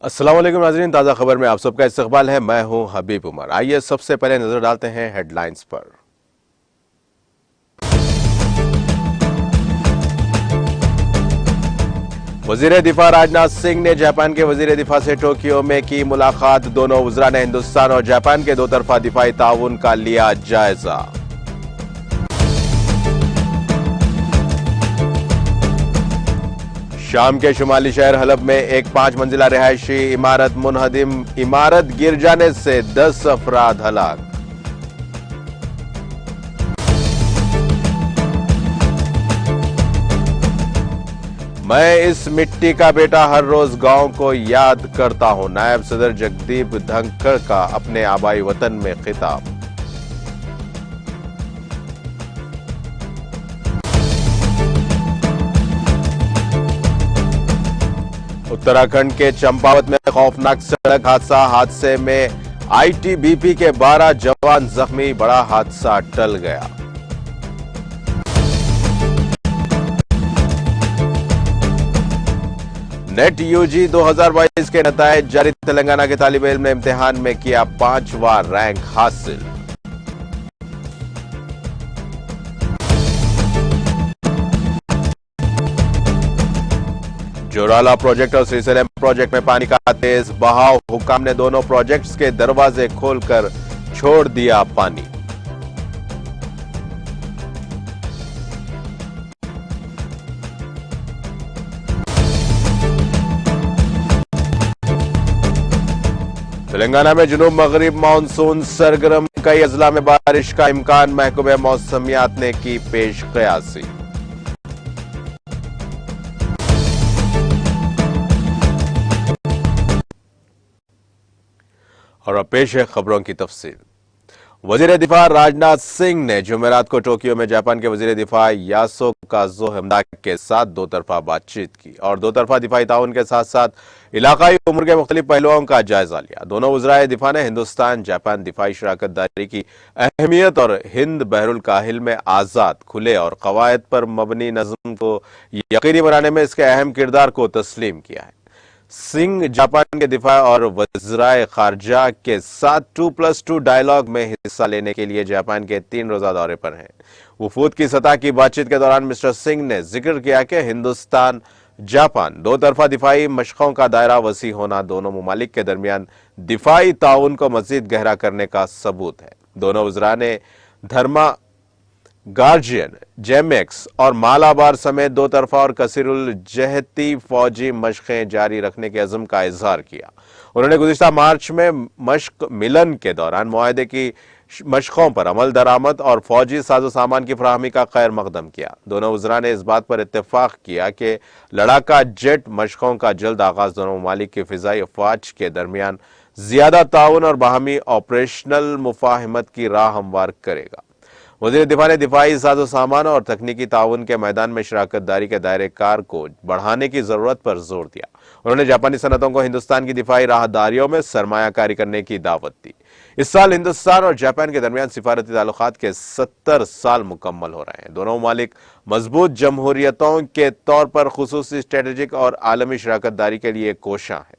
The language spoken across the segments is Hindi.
अस्सलाम वालेकुम नाज़रीन, ताज़ा खबर में आप सबका इस्तकबाल है। मैं हूं हबीब उमर। आइए सबसे पहले नजर डालते हैं हेडलाइंस पर। वजीर दिफा राजनाथ सिंह ने जापान के वजीर दिफा से टोक्यो में की मुलाकात। दोनों वज़रा ने हिंदुस्तान और जापान के दो तरफा दिफाई ताउन का लिया जायजा। शाम के शुमाली शहर हलब में एक 5 मंजिला रिहायशी इमारत मुनहदिम, इमारत गिर जाने से 10 अफराद हलाक। मैं इस मिट्टी का बेटा हर रोज गांव को याद करता हूं। नायब सदर जगदीप धनखड़ का अपने आबाई वतन में खिताब। उत्तराखंड के चंपावत में खौफनाक सड़क हादसे में आईटीबीपी के 12 जवान जख्मी। बड़ा हादसा टल गया। नेट यूजी 2022 के नतायज जारी। तेलंगाना के तालिब इल्म ने इम्तिहान में किया 5वां रैंक हासिल। जोराला प्रोजेक्ट और श्रीशैलम प्रोजेक्ट में पानी का तेज बहाव। हुकाम ने दोनों प्रोजेक्ट्स के दरवाजे खोलकर छोड़ दिया पानी। तेलंगाना में जुनूब मगरिब मानसून सरगर्म। कई अजला में बारिश का इम्कान। महकमे मौसमियात ने की पेश कयासी। और अब पेश है खबरों की तफसील। वजीर दिफा राजनाथ सिंह ने जुमेरात को टोक्यो में जापान के वजीर दिफा यासुकाज़ु हमेदा के साथ दो तरफा बातचीत की और दो तरफा दिफाई ताउन के साथ साथ इलाकाई उम्र के मुख्तलिफ पहलुओं का जायजा लिया। दोनों वज़राए दिफा ने हिंदुस्तान जापान दिफाई शराकत दारी की अहमियत और हिंद बहरुल काहिल में आज़ाद, खुले और कवायद पर मबनी नज़्म को यकीनी बनाने में इसके अहम किरदार को तस्लीम किया है। सिंह जापान के दिफा और वज़राए खारजा के साथ 2+2 डायलॉग में हिस्सा लेने के लिए जापान के 3 रोजा दौरे पर हैं। वफूद की सतह की बातचीत के दौरान मिस्टर सिंह ने जिक्र किया कि हिंदुस्तान जापान दो तरफा दिफाई मशकों का दायरा वसी होना दोनों ममालिक के दरमियान दिफाई ताउन को मजीद गहरा करने का सबूत है। दोनों वज़रा ने धर्मा गार्जियन, जेमेक्स और मालाबार समेत दो तरफा और कसीरुल जहती फौजी मशकें जारी रखने के अज़्म का इजहार किया। उन्होंने गुज़िश्ता मार्च में मश्क मिलन के दौरान मुआहदे की मशकों पर अमल दरामद और फौजी साजो सामान की फराहमी का खैर मकदम किया। दोनों वज़रा ने इस बात पर इत्तेफाक किया कि लड़ाका जेट मशकों का जल्द आगाज दोनों ममालिक की फिजाई अफवाज के दरमियान ज्यादा ताउन और बाहमी ऑपरेशनल मुफाहमत की राह हमवार करेगा। वज़ीर दिफा ने दिफाई साजो सामान और तकनीकी ताउन के मैदान में शराकत दारी के दायरे कार को बढ़ाने की जरूरत पर जोर दिया। उन्होंने जापानी सनतों को हिंदुस्तान की दिफाई राहदारियों में सरमायाकारी करने की दावत दी। इस साल हिंदुस्तान और जापान के दरमियान सिफारती ताल्लुकात के 70 साल मुकम्मल हो रहे हैं। दोनों ममालिक मजबूत जमहूरियतों के तौर पर खुसूसी स्ट्रेटेजिक और आलमी शराकत दारी के लिए कोशां है।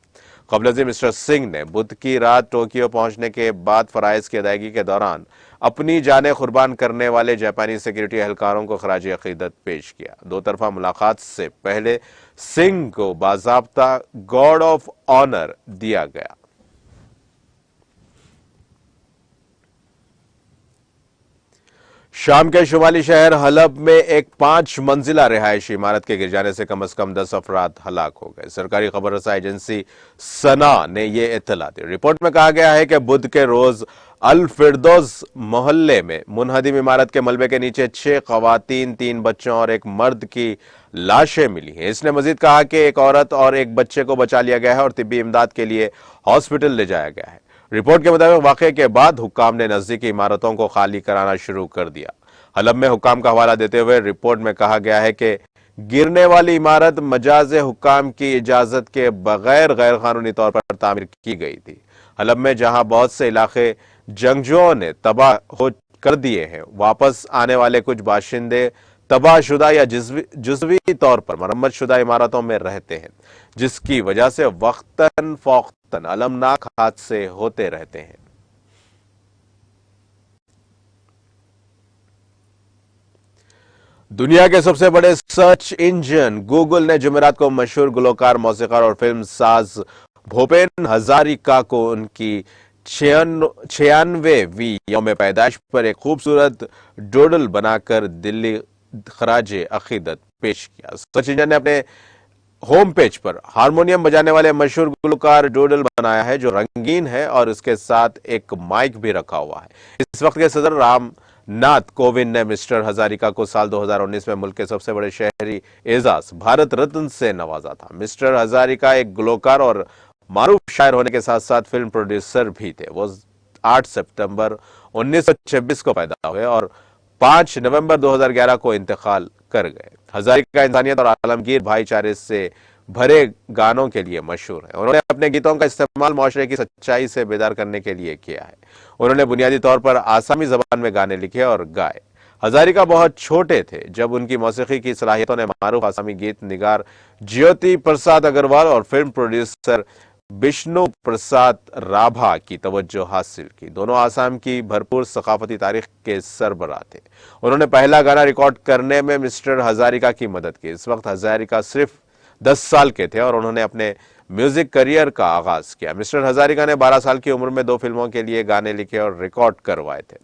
कबल मिस्टर सिंह ने बुध की रात टोक्यो पहुंचने के बाद फराइज की अदायगी के दौरान अपनी जानें कुर्बान करने वाले जापानी सिक्योरिटी एहलकारों को खराज अकीदत पेश किया। दो तरफा मुलाकात से पहले सिंह को बाज़ाब्ता गार्ड ऑफ ऑनर दिया गया। शाम के शुमाली शहर हलब में एक 5 मंजिला रिहायशी इमारत के गिर जाने से कम से कम 10 अफराद हलाक हो गए। सरकारी खबर रसा एजेंसी सना ने यह इत्तला दी। रिपोर्ट में कहा गया है कि बुध के रोज अल फिरदौस मोहल्ले में मुनहदिम इमारत के मलबे के नीचे 6 खवातीन, 3 बच्चों और एक मर्द की लाशें मिली हैं। इसने मजीद कहा कि एक औरत और एक बच्चे को बचा लिया गया है और तिब्बी इमदाद के लिए हॉस्पिटल ले जाया गया है। रिपोर्ट के मुताबिक वाकये के बाद हुक्काम ने नजदीकी इमारतों को खाली कराना शुरू कर दिया। हलब में हुक्काम का हवाला देते हुए रिपोर्ट में कहा गया है कि गिरने वाली इमारत मजाज हुक्काम की इजाजत के बगैर गैर कानूनी तौर पर तामीर की गई थी। हलब में जहां बहुत से इलाके जंगजुओं ने तबाह हो कर दिए हैं, वापस आने वाले कुछ बाशिंदे तबाहशुदा या जुज़वी तौर पर मरम्मतशुदा इमारतों में रहते हैं, जिसकी वजह से वक्तन फौक्तन अलमनाक हादसे होते रहते हैं। दुनिया के सबसे बड़े सर्च इंजन गूगल ने जुमेरात को मशहूर गुलकार, मौसीकार और फिल्म साज भूपेन हजारिका को उनकी 96वीं यौम पैदाइश पर एक खूबसूरत डोडल बनाकर दिल्ली खराजे अकीदत पेश किया। सर्च इंजन ने अपने होम पेज पर हारमोनियम बजाने वाले मशहूर गुलकार डोडल बनाया है, जो रंगीन है और इसके साथ एक माइक भी रखा हुआ है। इस वक्त के सदर रामनाथ कोविंद ने मिस्टर हजारिका को साल 2019 में मुल्क के सबसे बड़े शहरी एजाज भारत रत्न से नवाजा था। मिस्टर हजारिका एक गुलकार और मारूफ शायर होने के साथ साथ फिल्म प्रोड्यूसर भी थे। वो 8 सितंबर 1926 को पैदा हुए और 5 नवंबर 2011 को इंतकाल कर गए। हजारिका इंसानियत और आलमगीर भाईचारे से भरे गानों के लिए मशहूर है। उन्होंने अपने गीतों का इस्तेमाल माशरे की सच्चाई से बेदार करने के लिए किया है। उन्होंने बुनियादी तौर पर आसामी जबान में गाने लिखे और गाए। हजारिका बहुत छोटे थे जब उनकी मौसीकी की सलाहियतों ने मारूफ आसामी गीत निगार ज्योति प्रसाद अग्रवाल और फिल्म प्रोड्यूसर विष्णु प्रसाद राभा की तवज्जो हासिल की। दोनों आसाम की भरपूर सकाफती तारीख के सरबराह थे। उन्होंने पहला गाना रिकॉर्ड करने में मिस्टर हजारिका की मदद की। इस वक्त हजारिका सिर्फ 10 साल के थे और उन्होंने अपने म्यूजिक करियर का आगाज किया। मिस्टर हजारिका ने 12 साल की उम्र में 2 फिल्मों के लिए गाने लिखे और रिकॉर्ड करवाए थे।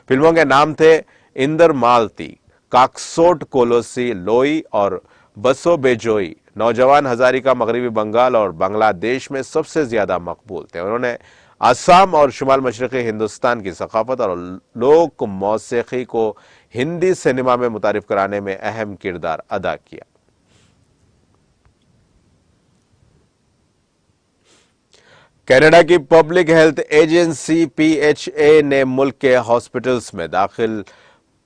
फिल्मों के नाम थे इंदर मालती, काकसोट कोलोसी, लोई और बसो बेजोई। नौजवान हजारिका मगरबी बंगाल और बांग्लादेश में सबसे ज्यादा मकबूल थे। उन्होंने आसाम और शुमाल मशरक़ी हिंदुस्तान की सकाफत और लोक मौसीकी को हिंदी सिनेमा में मुतारिफ कराने में अहम किरदार अदा किया। कनाडा की पब्लिक हेल्थ एजेंसी PHA ने मुल्क के हॉस्पिटल्स में दाखिल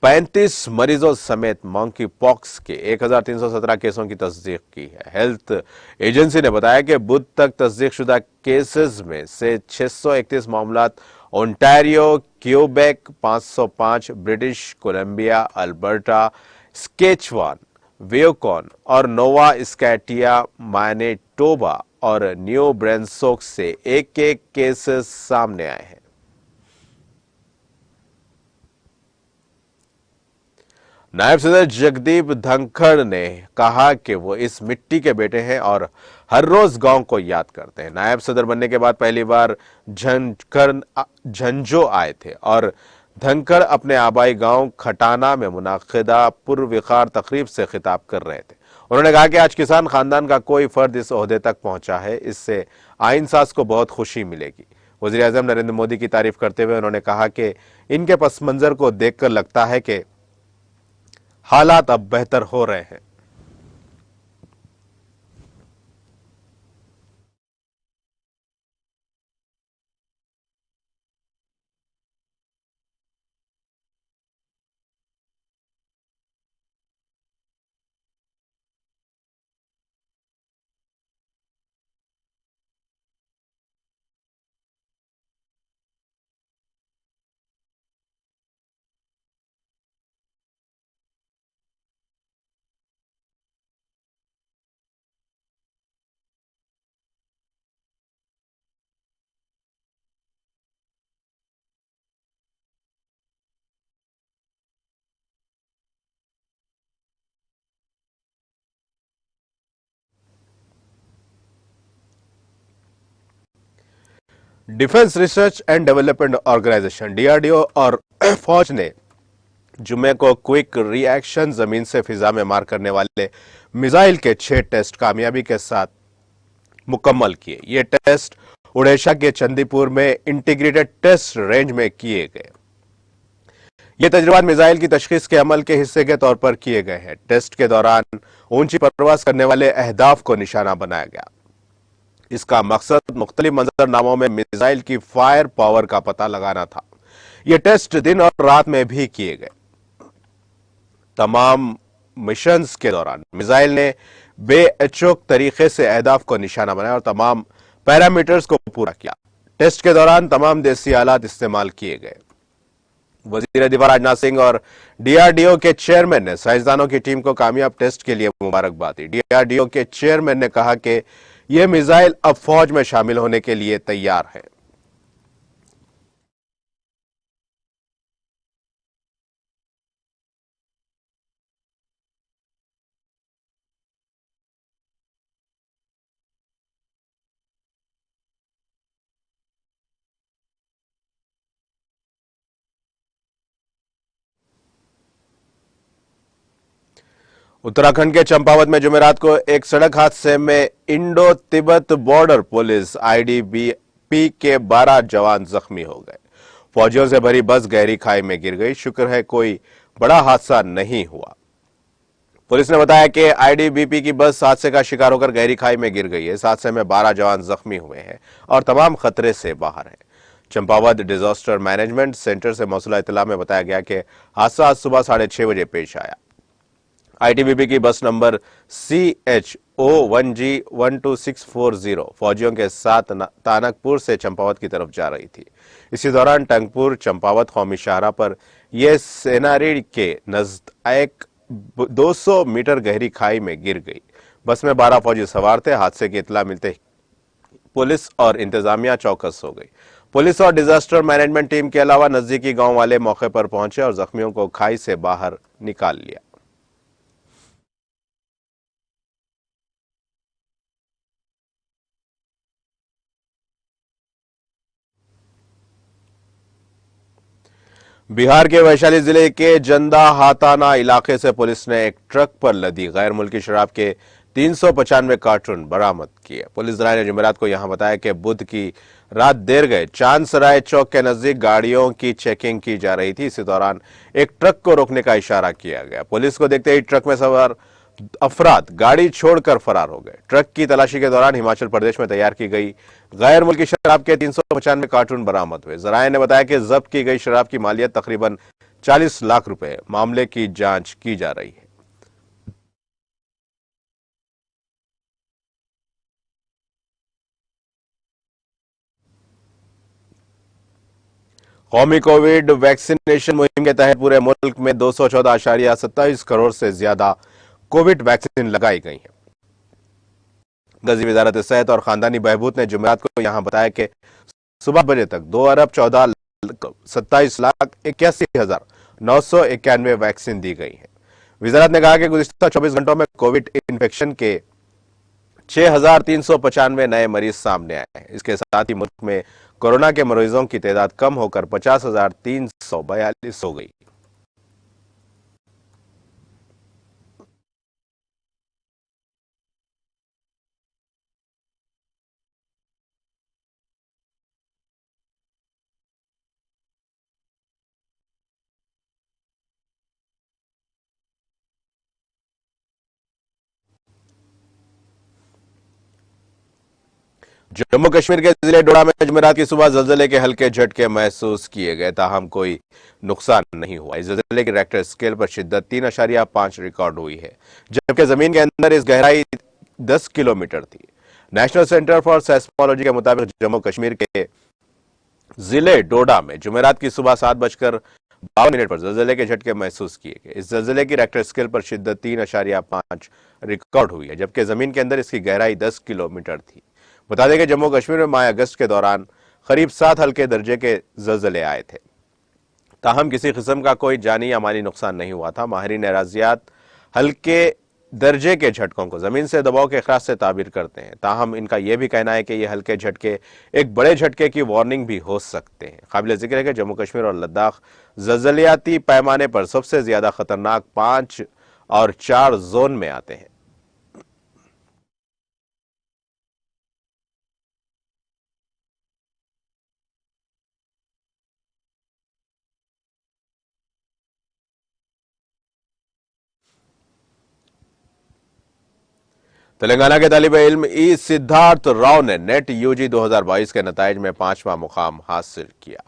35 मरीजों समेत मंकी पॉक्स के 1317 केसों की तस्दीक की है। हेल्थ एजेंसी ने बताया कि बुध तक तस्दीक शुदा केसेस में से 631 मामलात Ontario, Quebec, 505 British Columbia, Alberta, Saskatchewan, Yukon और नोवा स्कैटिया, मैनिटोबा और न्यू ब्रांसविक से एक-एक केसेस सामने आए हैं। नायब सदर जगदीप धनखड़ ने कहा कि वो इस मिट्टी के बेटे हैं और हर रोज गांव को याद करते हैं। नायब सदर बनने के बाद पहली बार झंझो आए थे और धनखड़ अपने आबाई गांव खटाना में मुनाकिदा पुरविकार तकरीब से खिताब कर रहे थे। उन्होंने कहा कि आज किसान खानदान का कोई फर्द इस ओहदे तक पहुंचा है, इससे आइन साज को बहुत खुशी मिलेगी। वज़ीर आज़म नरेंद्र मोदी की तारीफ करते हुए उन्होंने कहा कि इनके पस मंजर को देखकर लगता है कि हालात अब बेहतर हो रहे हैं। Defence research and development organisation DRDO और फौज ने जुमे को क्विक रिएक्शन जमीन से फिजा में मार करने वाले मिसाइल के 6 टेस्ट कामयाबी के साथ मुकम्मल किए। ये टेस्ट उड़ीसा के चंदीपुर में इंटीग्रेटेड टेस्ट रेंज में किए गए। ये तजुर्बात मिसाइल की तशखीस के अमल के हिस्से के तौर पर किए गए हैं। टेस्ट के दौरान ऊंची परवास करने वाले अहदाफ को निशाना बनाया गया। इसका मकसद मुख्तलिफ मंजरनामों में मिसाइल की फायर पावर का पता लगाना था। ये टेस्ट दिन और रात में भी किए गए। तमाम मिशंस के दौरान मिसाइल ने बेअचूक तरीके से अहदाफ को निशाना बनाया और तमाम पैरामीटर्स को पूरा किया। टेस्ट के दौरान तमाम देसी आलात इस्तेमाल किए गए। वजीर दिफा राजनाथ सिंह और डीआरडीओ के चेयरमैन ने साइंसदानों की टीम को कामयाब टेस्ट के लिए मुबारकबाद दी। डीआरडीओ के चेयरमैन ने कहा कि यह मिसाइल अब फौज में शामिल होने के लिए तैयार है। उत्तराखंड के चंपावत में जुमेरात को एक सड़क हादसे में Indo Tibet border police ITBP के 12 जवान जख्मी हो गए। फौजियों से भरी बस गहरी खाई में गिर गई। शुक्र है कोई बड़ा हादसा नहीं हुआ। पुलिस ने बताया कि आईटीबीपी की बस हादसे का शिकार होकर गहरी खाई में गिर गई है। इस हादसे में 12 जवान जख्मी हुए हैं और तमाम खतरे से बाहर हैं। चंपावत डिजास्टर मैनेजमेंट सेंटर से मौसूला इत्तला में बताया गया कि हादसा आज सुबह 6:30 बजे पेश आया। आईटीबीपी की बस नंबर CHO1G12640 फौजियों के साथ तानकपुर से चंपावत की तरफ जा रही थी। इसी दौरान टंगपुर चंपावत कौमी शाहरा पर यह सेनारी के नजदीक 200 मीटर गहरी खाई में गिर गई। बस में 12 फौजी सवार थे। हादसे की इत्तला मिलते ही पुलिस और इंतजामिया चौकस हो गई। पुलिस और डिजास्टर मैनेजमेंट टीम के अलावा नजदीकी गांव वाले मौके पर पहुंचे और जख्मियों को खाई से बाहर निकाल लिया। बिहार के वैशाली जिले के जंदा हाताना इलाके से पुलिस ने एक ट्रक पर लदी गैर मुल्की शराब के 395 कार्टून बरामद किए। पुलिस दलाल ने जुमेरात को यहां बताया कि बुध की रात देर गए चांद सराय चौक के नजदीक गाड़ियों की चेकिंग की जा रही थी। इसी दौरान एक ट्रक को रोकने का इशारा किया गया। पुलिस को देखते ही ट्रक में सवार अफराद गाड़ी छोड़कर फरार हो गए। ट्रक की तलाशी के दौरान हिमाचल प्रदेश में तैयार की गई गैर मुल्की शराब के 395 कार्टून बरामद हुए। जराये ने बताया कि जब्त की गई शराब की मालियत तकरीबन 40 लाख रुपए है। मामले की जांच की जा रही है। कौमी कोविड वैक्सीनेशन मुहिम के तहत पूरे मुल्क में 214.27 करोड़ से ज्यादा कोविड वैक्सीन लगाई गई है। गजी वजारत सेहत और खानदानी बहबूद ने जुमेरात को यहां बताया कि सुबह बजे तक 2 अरब 14,27,81,991 वैक्सीन दी गई है। वजारत ने कहा कि गुज़िश्ता 24 घंटों में कोविड इन्फेक्शन के 6,395 नए मरीज सामने आए हैं। इसके साथ ही मुल्क में कोरोना के मरीजों की तादाद कम होकर 50,342 हो गई। जम्मू कश्मीर के जिले डोडा में जुमेरात की सुबह जल्जले के हल्के झटके महसूस किए गए, ताहम कोई नुकसान नहीं हुआ। इस जल्जले की रेक्टर स्केल पर शिद्दत 3.5 रिकॉर्ड हुई है, जबकि जमीन के अंदर इस गहराई 10 किलोमीटर थी। नेशनल सेंटर फॉर सेस्मोलॉजी के मुताबिक जम्मू कश्मीर के जिले डोडा में जुमेरात की सुबह 7:52 पर जल्जले के झटके महसूस किए गए। इस जल्जले की रेक्टर स्केल पर शिद्दत 3.5 रिकॉर्ड हुई है, जबकि जमीन के अंदर इसकी गहराई 10 किलोमीटर थी। बता दें कि जम्मू कश्मीर में माह अगस्त के दौरान करीब 7 हल्के दर्जे के जल्जले आए थे, ताहम किसी किस्म का कोई जानी या माली नुकसान नहीं हुआ था। माहिरीन एराजियात हल्के दर्जे के झटकों को जमीन से दबाव के अखराज से ताबीर करते हैं, ताहम इनका यह भी कहना है कि यह हल्के झटके एक बड़े झटके की वार्निंग भी हो सकते हैं। काबिल जिक्र है कि जम्मू कश्मीर और लद्दाख जल्जलियाती पैमाने पर सबसे ज्यादा खतरनाक 5 और 4 जोन में आते हैं। तेलंगाना के तालिब इल्म ई सिद्धार्थ राव ने नेट यूजी 2022 के नताइज में 5वां मुकाम हासिल किया।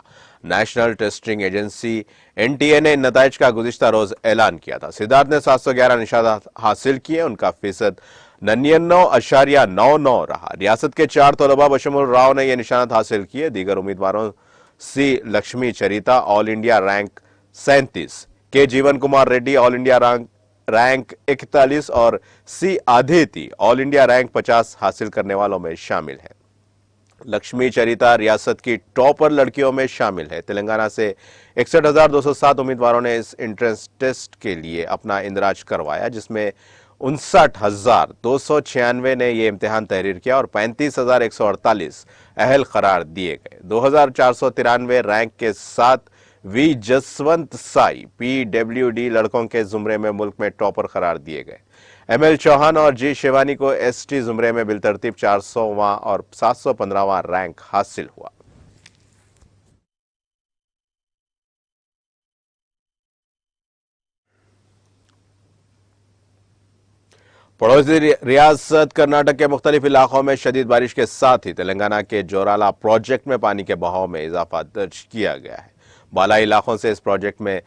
नेशनल टेस्टिंग एजेंसी एनटीए ने इन नताइज का गुज़िश्ता रोज ऐलान किया था। सिद्धार्थ ने 711 निशात हासिल किए। उनका फीसद 99.99 रहा। रियासत के 4 तलबा बशमुल राव ने यह निशानात हासिल किए। दीगर उम्मीदवारों सी लक्ष्मी चरिता ऑल इंडिया रैंक 37, के जीवन Kumar Reddy all India rank 41 और सी आदिति ऑल इंडिया रैंक 50 हासिल करने वालों में शामिल है। लक्ष्मी चरिता रियासत की टॉपर लड़कियों में शामिल है। तेलंगाना से 61,207 उम्मीदवारों ने इस एंट्रेंस टेस्ट के लिए अपना इंदराज करवाया, जिसमें 59,296 ने यह इम्तिहान तहरीर किया और 35,148 अहल करार दिए गए। 2,493 रैंक के साथ वी जसवंत साई पीडब्ल्यूडी लड़कों के जुमरे में मुल्क में टॉपर करार दिए गए। एमएल चौहान और जी शिवानी को एसटी जुमरे में बिलतरतीब 400वां और 715वां रैंक हासिल हुआ। पड़ोसी रियासत कर्नाटक के मुख्तलिफ इलाकों में शदीद बारिश के साथ ही तेलंगाना के जोराला प्रोजेक्ट में पानी के बहाव में इजाफा दर्ज किया गया है। बालाई इलाकों से इस प्रोजेक्ट में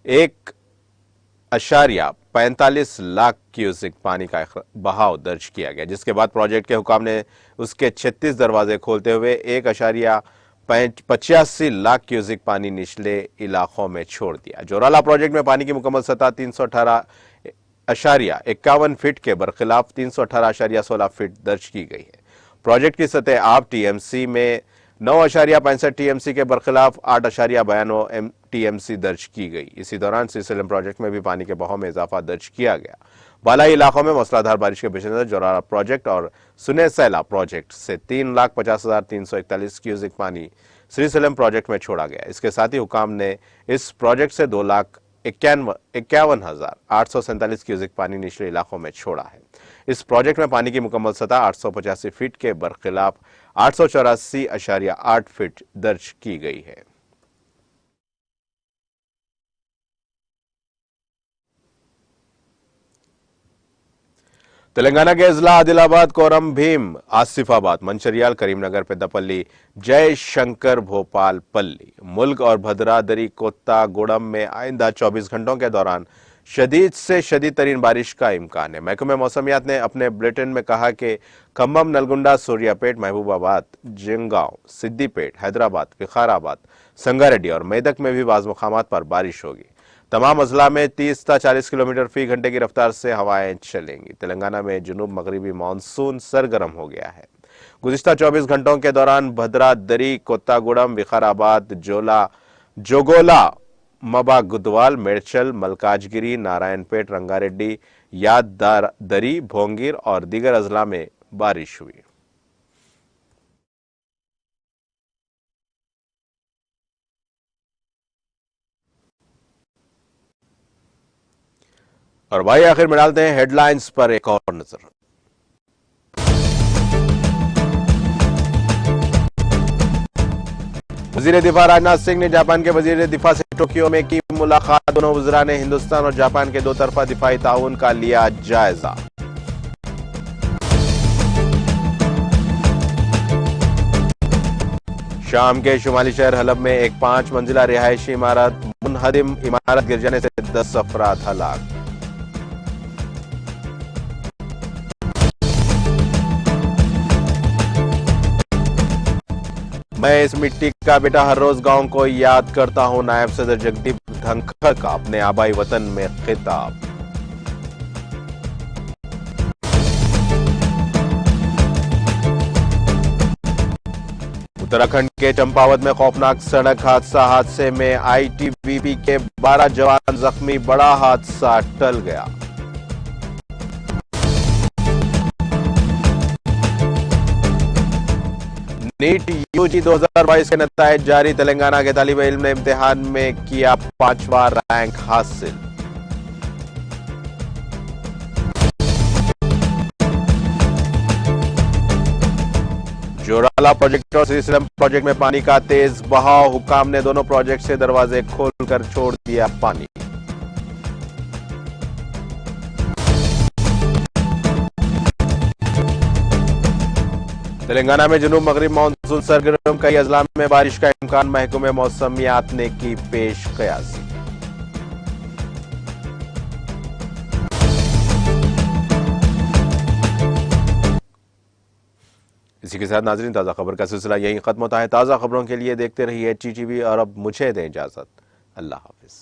1.45 लाख क्यूसेक पानी का बहाव दर्ज किया गया, जिसके बाद प्रोजेक्ट के हुकाम ने उसके 36 दरवाजे खोलते हुए 1.85 लाख क्यूसेक पानी निचले इलाकों में छोड़ दिया। जोराला प्रोजेक्ट में पानी की मुकम्मल सतह 318.51 फीट के बरखिलाफ 318.16 फीट दर्ज की गई है। प्रोजेक्ट की सतह आब टीएमसी में 9.65 टीएमसी के बरखिलाफ 8.92 टीएमसी दर्ज की गई। इसी दौरान सीसीएलएम प्रोजेक्ट में भी पानी के बहाव में इजाफा दर्ज किया गया। बालाई इलाकों में मूसलाधार बारिश के पेशनजर जोराला प्रोजेक्ट और सुने सैला प्रोजेक्ट से 3,50,341 क्यूसेक पानी श्रीशैलम प्रोजेक्ट में छोड़ा गया। इसके साथ ही हुकाम ने इस प्रोजेक्ट से 2,51,847 क्यूसेक पानी निचले इलाकों में छोड़ा है। इस प्रोजेक्ट में पानी की मुकम्मल सतह 885 फीट के बरखिलाफ 884.8 फीट दर्ज की गई है। तेलंगाना के अजला आदिलाबाद, कोरम भीम, आसिफाबाद, मंचरियाल, करीमनगर, पेद्दापल्ली, जय शंकर, भोपाल, पल्ली, मुल्क और भद्रादरी, कोत्तागुड़म में आइंदा 24 घंटों के दौरान शदीद से शदीद तरीन बारिश का इम्कान है। महकमे मौसमियात ने अपने बुलेटिन में कहा कि खम्भम, नलगुंडा, सूर्यापेट, महबूबाबाद, जिंगांव, सिद्दीपेट, हैदराबाद, विखाराबाद, संगारेड्डी और मेदक में भी बाज़ मुकामात पर बारिश होगी। तमाम अजला में 30 से 40 किलोमीटर फी घंटे की रफ्तार से हवाएं चलेंगी। तेलंगाना में जुनूब मगरिबी मानसून सरगर्म हो गया है। गुज़िश्ता 24 घंटों के दौरान भद्रादरी, कोत्तागुड़म, विखाराबाद, जोगोला, मबा गुदवाल, मेडचल, मलकाजगिरी, नारायणपेट, रंगारेड्डी, याददरी, भोंगीर और दीगर अजला में बारिश हुई। और भाई आखिर में डालते हैं हेडलाइंस पर एक और नजर। वजीर दिफा राजनाथ सिंह ने जापान के वजीर दिफा से टोक्यो में की मुलाकात। दोनों वज़रा ने हिंदुस्तान और जापान के दो तरफा दिफाई ताउन का लिया जायजा। शाम के शुमाली शहर हलब में एक 5 मंजिला रिहायशी इमारत मुनहदिम, इमारत गिर जाने से 10 अफराद हलाक। मैं इस मिट्टी का बेटा हर रोज गांव को याद करता हूं। नायब सदर जगदीप धनखड़ का अपने आबाई वतन में खिताब। उत्तराखंड के चंपावत में खौफनाक सड़क हादसे में आईटीबीपी के 12 जवान जख्मी। बड़ा हादसा टल गया। नीट यूजी 2022 के नतीजे जारी। तेलंगाना के तालिब इल्म ने इम्तिहान में किया 5वां रैंक हासिल। जोराला प्रोजेक्ट और श्रीशैलम प्रोजेक्ट में पानी का तेज बहाव। हुकाम ने दोनों प्रोजेक्ट से दरवाजे खोलकर छोड़ दिया पानी। तेलंगाना में जुनूब मगरिब मानसून सरगर्म। कई अजला में बारिश का इम्कान। महकमे मौसमियात ने की पेश कयासी। इसी के साथ नाजरीन ताज़ा खबर का सिलसिला यहीं खत्म होता है। ताज़ा खबरों के लिए देखते रहिए टीटीवी और अब मुझे दें इजाजत। अल्लाह हाफिज।